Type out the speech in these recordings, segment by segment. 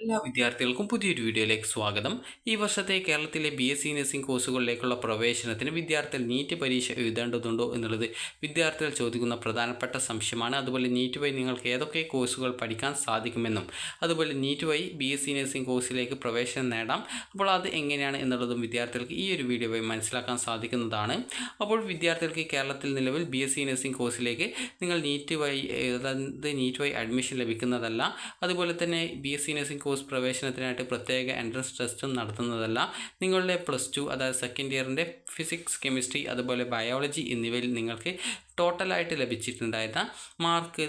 എല്ലാ വിദ്യാർത്ഥികൾക്കും പുതിയൊരു വീഡിയോയിലേക്ക് സ്വാഗതം. ഈ വർഷത്തെ കേരളത്തിലെ BSc നഴ്സിംഗ് കോഴ്സുകളിലേക്കുള്ള പ്രവേശനത്തിന് വിദ്യാർത്ഥികൾ നീറ്റ് പരീക്ഷ എഴുതേണ്ടതുണ്ടോ എന്നുള്ളത് വിദ്യാർത്ഥികൾ ചോദിക്കുന്ന പ്രധാനപ്പെട്ട സംശയമാണ്. അതുപോലെ നീറ്റ് വഴി നിങ്ങൾക്ക് ഏതൊക്കെ കോഴ്സുകൾ പഠിക്കാൻ സാധിക്കുമെന്നും അതുപോലെ നീറ്റ് വഴി BSc നഴ്സിംഗ് കോഴ്സിലേക്ക് പ്രവേശനം നേടാം. അപ്പോൾ അത് എങ്ങനെയാണ് എന്നുള്ളതും വിദ്യാർത്ഥികൾക്ക് ഈ ഒരു വീഡിയോ വഴി മനസ്സിലാക്കാൻ സാധിക്കുന്നതാണ്. അപ്പോൾ വിദ്യാർത്ഥികൾക്ക് കേരളത്തിൽ നിലവിൽ BSc നഴ്സിംഗ് കോഴ്സിലേക്ക് നിങ്ങൾ നീറ്റ് വഴി അഡ്മിഷൻ ലഭിക്കുന്നതല്ല. അതുപോലെ തന്നെ BSc നഴ്സിംഗ് കോഴ്സ് പ്രവേശനത്തിനായിട്ട് പ്രത്യേക എൻട്രൻസ് ടെസ്റ്റും നടത്തുന്നതല്ല. നിങ്ങളുടെ +2 അതായത് സെക്കൻഡ് ഇയറിൻ്റെ ഫിസിക്സ്, കെമിസ്ട്രി, അതുപോലെ ബയോളജി എന്നിവയിൽ നിങ്ങൾക്ക് ടോട്ടലായിട്ട് ലഭിച്ചിട്ടുണ്ടായിരുന്ന മാർക്ക്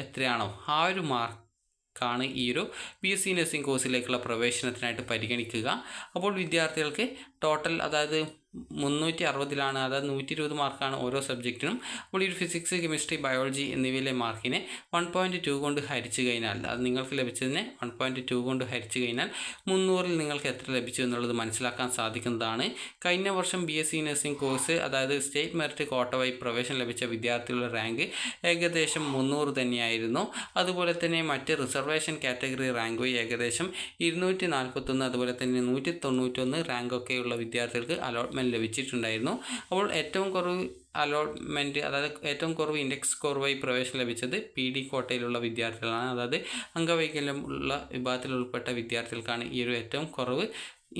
എത്രയാണോ ആ ഒരു മാർക്കാണ് ഈ ഒരു BSc നഴ്സിംഗ് കോഴ്സിലേക്കുള്ള പ്രവേശനത്തിനായിട്ട് പരിഗണിക്കുക. അപ്പോൾ വിദ്യാർത്ഥികൾക്ക് ടോട്ടൽ അതായത് 360 അതായത് 120 മാർക്കാണ് ഓരോ സബ്ജക്റ്റിനും. അപ്പോൾ ഈ ഒരു ഫിസിക്സ്, കെമിസ്ട്രി, ബയോളജി എന്നിവയിലെ മാർക്കിനെ 1.2 കൊണ്ട് ഹരിച്ചു കഴിഞ്ഞാൽ അത് നിങ്ങൾക്ക് ലഭിച്ചതിനെ 1.2 കൊണ്ട് ഹരിച്ചു കഴിഞ്ഞാൽ 300-ൽ നിങ്ങൾക്ക് എത്ര ലഭിച്ചു എന്നുള്ളത് മനസ്സിലാക്കാൻ സാധിക്കുന്നതാണ്. കഴിഞ്ഞ വർഷം BSc നഴ്സിംഗ് കോഴ്സ് അതായത് സ്റ്റേറ്റ് മെറിറ്റ് കോട്ട വഴി പ്രവേശനം ലഭിച്ച വിദ്യാർത്ഥികളുടെ റാങ്ക് ഏകദേശം 300 തന്നെയായിരുന്നു. അതുപോലെ തന്നെ മറ്റ് റിസർവേഷൻ കാറ്റഗറി റാങ്ക് വഴി ഏകദേശം 241 അതുപോലെ തന്നെ 191 റാങ്കൊക്കെയുള്ള വിദ്യാർത്ഥികൾക്ക് അലോട്ട്മെൻറ്റ് ലഭിച്ചിട്ടുണ്ടായിരുന്നു. അപ്പോൾ ഏറ്റവും കുറവ് അലോട്ട്മെൻറ്റ് അതായത് ഏറ്റവും കുറവ് ഇൻഡെക്സ് സ്കോർ വഴി പ്രവേശനം ലഭിച്ചത് PD കോട്ടയിലുള്ള വിദ്യാർത്ഥികളാണ്. അതായത് അംഗവൈകല്യമുള്ള വിഭാഗത്തിൽ ഉൾപ്പെട്ട വിദ്യാർത്ഥികൾക്കാണ് ഈ ഒരു ഏറ്റവും കുറവ്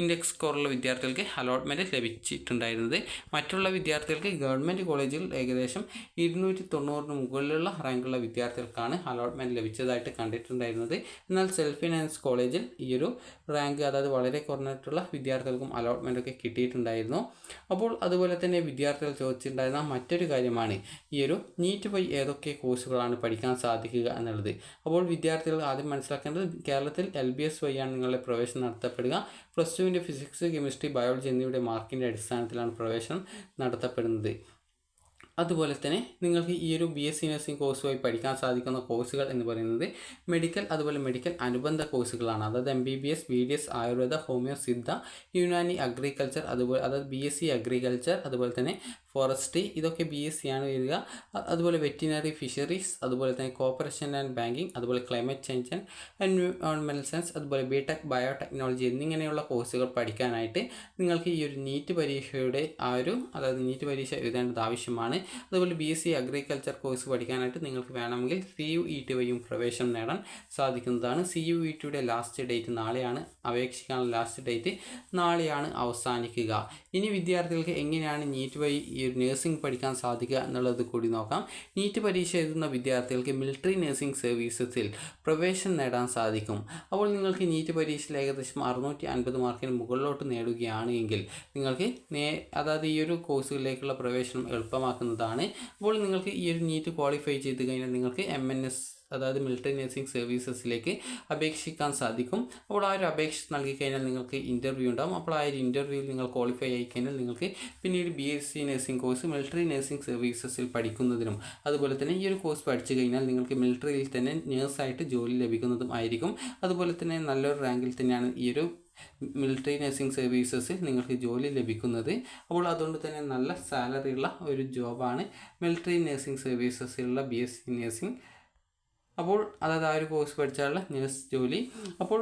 ഇൻഡെക്സ് സ്കോറുള്ള വിദ്യാർത്ഥികൾക്ക് അലോട്ട്മെൻറ്റ് ലഭിച്ചിട്ടുണ്ടായിരുന്നത്. മറ്റുള്ള വിദ്യാർത്ഥികൾക്ക് ഗവൺമെൻറ് കോളേജിൽ ഏകദേശം 290 മുകളിലുള്ള റാങ്കുള്ള വിദ്യാർത്ഥികൾക്കാണ് അലോട്ട്മെൻറ്റ് ലഭിച്ചതായിട്ട് കണ്ടിട്ടുണ്ടായിരുന്നത്. എന്നാൽ സെൽഫ് ഫിനാൻസ് കോളേജിൽ ഈ ഒരു റാങ്ക് അതായത് വളരെ കുറഞ്ഞിട്ടുള്ള വിദ്യാർത്ഥികൾക്കും അലോട്ട്മെൻറ്റൊക്കെ കിട്ടിയിട്ടുണ്ടായിരുന്നു. അപ്പോൾ അതുപോലെ തന്നെ വിദ്യാർത്ഥികൾ ചോദിച്ചിട്ടുണ്ടായിരുന്ന മറ്റൊരു കാര്യമാണ് ഈ ഒരു നീറ്റ് വഴി ഏതൊക്കെ കോഴ്സുകളാണ് പഠിക്കാൻ സാധിക്കുക എന്നുള്ളത്. അപ്പോൾ വിദ്യാർത്ഥികൾ ആദ്യം മനസ്സിലാക്കേണ്ടത് കേരളത്തിൽ LBS വഴിയാണ് നിങ്ങളുടെ പ്രവേശനം നടത്തപ്പെടുക. +2ൻ്റെ ഫിസിക്സ്, കെമിസ്ട്രി, ബയോളജി എന്നിവയുടെ മാർക്കിൻ്റെ അടിസ്ഥാനത്തിലാണ് പ്രവേശനം നടത്തപ്പെടുന്നത്. അതുപോലെ തന്നെ നിങ്ങൾക്ക് ഈ ഒരു BSc നഴ്സിംഗ് കോഴ്സ് വഴി പഠിക്കാൻ സാധിക്കുന്ന കോഴ്സുകൾ എന്ന് പറയുന്നത് മെഡിക്കൽ അതുപോലെ മെഡിക്കൽ അനുബന്ധ കോഴ്സുകളാണ്. അതായത് MBBS, BDS, Ayurveda, homeo, Siddha, Unani, agriculture, അതുപോലെ അതായത് BSc അഗ്രികൾച്ചർ, അതുപോലെ തന്നെ ഫോറസ്ട്രി, ഇതൊക്കെ BSc ആണ് വരിക. അതുപോലെ വെറ്റിനറി, ഫിഷറീസ്, അതുപോലെ തന്നെ കോർപ്പറേഷൻ ആൻഡ് ബാങ്കിങ്, അതുപോലെ climate change and environmental science, അതുപോലെ BTech, ബയോടെക്നോളജി എന്നിങ്ങനെയുള്ള കോഴ്സുകൾ പഠിക്കാനായിട്ട് നിങ്ങൾക്ക് ഈ ഒരു നീറ്റ് പരീക്ഷയുടെ അതായത് നീറ്റ് പരീക്ഷ എഴുതേണ്ടത് ആവശ്യമാണ്. അതുപോലെ BSc അഗ്രികൾച്ചർ കോഴ്സ് പഠിക്കാനായിട്ട് നിങ്ങൾക്ക് വേണമെങ്കിൽ CUET വഴിയും പ്രവേശനം നേടാൻ സാധിക്കുന്നതാണ്. CUETയുടെ ലാസ്റ്റ് ഡേറ്റ് നാളെയാണ്. അപേക്ഷിക്കാനുള്ള ലാസ്റ്റ് ഡേറ്റ് നാളെയാണ് അവസാനിക്കുക. ഇനി വിദ്യാർത്ഥികൾക്ക് എങ്ങനെയാണ് നീറ്റ് വഴി ഈ ഒരു നഴ്സിംഗ് പഠിക്കാൻ സാധിക്കുക എന്നുള്ളത് കൂടി നോക്കാം. നീറ്റ് പരീക്ഷ എഴുതുന്ന വിദ്യാർത്ഥികൾക്ക് മിലിറ്ററി നഴ്സിംഗ് സർവീസസിൽ പ്രവേശനം നേടാൻ സാധിക്കും. അപ്പോൾ നിങ്ങൾക്ക് നീറ്റ് പരീക്ഷയിൽ ഏകദേശം 650 മാർക്കിന് മുകളിലോട്ട് നേടുകയാണ് എങ്കിൽ നിങ്ങൾക്ക് അതായത് ഈ ഒരു കോഴ്സുകളിലേക്കുള്ള പ്രവേശനം എളുപ്പമാക്കുന്നതാണ്. അപ്പോൾ നിങ്ങൾക്ക് ഈ ഒരു നീറ്റ് ക്വാളിഫൈ ചെയ്ത് കഴിഞ്ഞാൽ നിങ്ങൾക്ക് MNS അതായത് മിലിറ്ററി നഴ്സിംഗ് സർവീസസിലേക്ക് അപേക്ഷിക്കാൻ സാധിക്കും. അപ്പോൾ ആ ഒരു അപേക്ഷ നൽകിക്കഴിഞ്ഞാൽ നിങ്ങൾക്ക് ഇൻ്റർവ്യൂ ഉണ്ടാകും. അപ്പോൾ ആ ഒരു ഇൻ്റർവ്യൂവിൽ നിങ്ങൾ ക്വാളിഫൈ ആയിക്കഴിഞ്ഞാൽ നിങ്ങൾക്ക് പിന്നീട് BSc nursing course military nursing സർവീസസിൽ പഠിക്കുന്നതിനും അതുപോലെ തന്നെ ഈ ഒരു കോഴ്സ് പഠിച്ചു കഴിഞ്ഞാൽ നിങ്ങൾക്ക് മിലിറ്ററിയിൽ തന്നെ നേഴ്സായിട്ട് ജോലി ലഭിക്കുന്നതും ആയിരിക്കും. അതുപോലെ തന്നെ നല്ലൊരു റാങ്കിൽ തന്നെയാണ് ഈ ഒരു മിലിറ്ററി നഴ്സിംഗ് സർവീസസിൽ നിങ്ങൾക്ക് ജോലി ലഭിക്കുന്നത്. അപ്പോൾ അതുകൊണ്ട് തന്നെ നല്ല സാലറി ഉള്ള ഒരു ജോബാണ് മിലിറ്ററി നഴ്സിംഗ് സർവീസസിലുള്ള BSc നഴ്സിംഗ്. അപ്പോൾ അതായത് ആ ഒരു കോഴ്സ് പഠിച്ചാലുള്ള നഴ്സ് ജോലി. അപ്പോൾ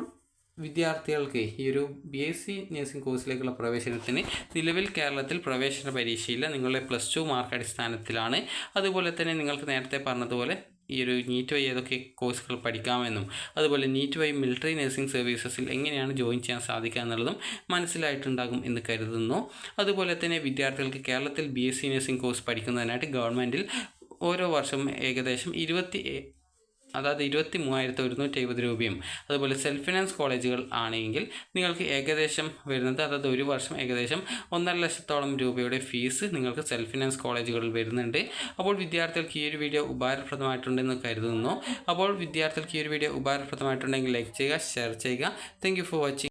വിദ്യാർത്ഥികൾക്ക് ഈ ഒരു BSc നഴ്സിംഗ് കോഴ്സിലേക്കുള്ള പ്രവേശനത്തിന് നിലവിൽ കേരളത്തിൽ പ്രവേശന പരീക്ഷയില്ല. നിങ്ങളുടെ +2 മാർക്ക് അടിസ്ഥാനത്തിലാണ്. അതുപോലെ തന്നെ നിങ്ങൾക്ക് നേരത്തെ പറഞ്ഞതുപോലെ ഈ ഒരു നീറ്റ് വഴി ഏതൊക്കെ കോഴ്സുകൾ പഠിക്കാമെന്നും അതുപോലെ നീറ്റ് വഴി മിലിറ്ററി നഴ്സിംഗ് സർവീസസിൽ എങ്ങനെയാണ് ജോയിൻ ചെയ്യാൻ സാധിക്കുക എന്നുള്ളതും മനസ്സിലായിട്ടുണ്ടാകും എന്ന് കരുതുന്നു. അതുപോലെ തന്നെ വിദ്യാർത്ഥികൾക്ക് കേരളത്തിൽ BSc നഴ്സിംഗ് കോഴ്സ് പഠിക്കുന്നതിനായിട്ട് ഗവൺമെൻറ്റിൽ ഓരോ വർഷം ഏകദേശം 23,170 രൂപയും അതുപോലെ സെൽഫ് ഫിനാൻസ് കോളേജുകൾ ആണെങ്കിൽ നിങ്ങൾക്ക് ഏകദേശം വരുന്നത് അതായത് ഒരു വർഷം ഏകദേശം 1.5 ലക്ഷത്തോളം രൂപയുടെ ഫീസ് നിങ്ങൾക്ക് സെൽഫ് ഫിനാൻസ് കോളേജുകളിൽ വരുന്നുണ്ട്. അപ്പോൾ വിദ്യാർത്ഥികൾക്ക് ഈ ഒരു വീഡിയോ ഉപകാരപ്രദമായിട്ടുണ്ടെന്ന് കരുതുന്നു. അപ്പോൾ വിദ്യാർത്ഥികൾക്ക് ഈ ഒരു വീഡിയോ ഉപകാരപ്രദമായിട്ടുണ്ടെങ്കിൽ ലൈക്ക് ചെയ്യുക, ഷെയർ ചെയ്യുക. Thank you for watching.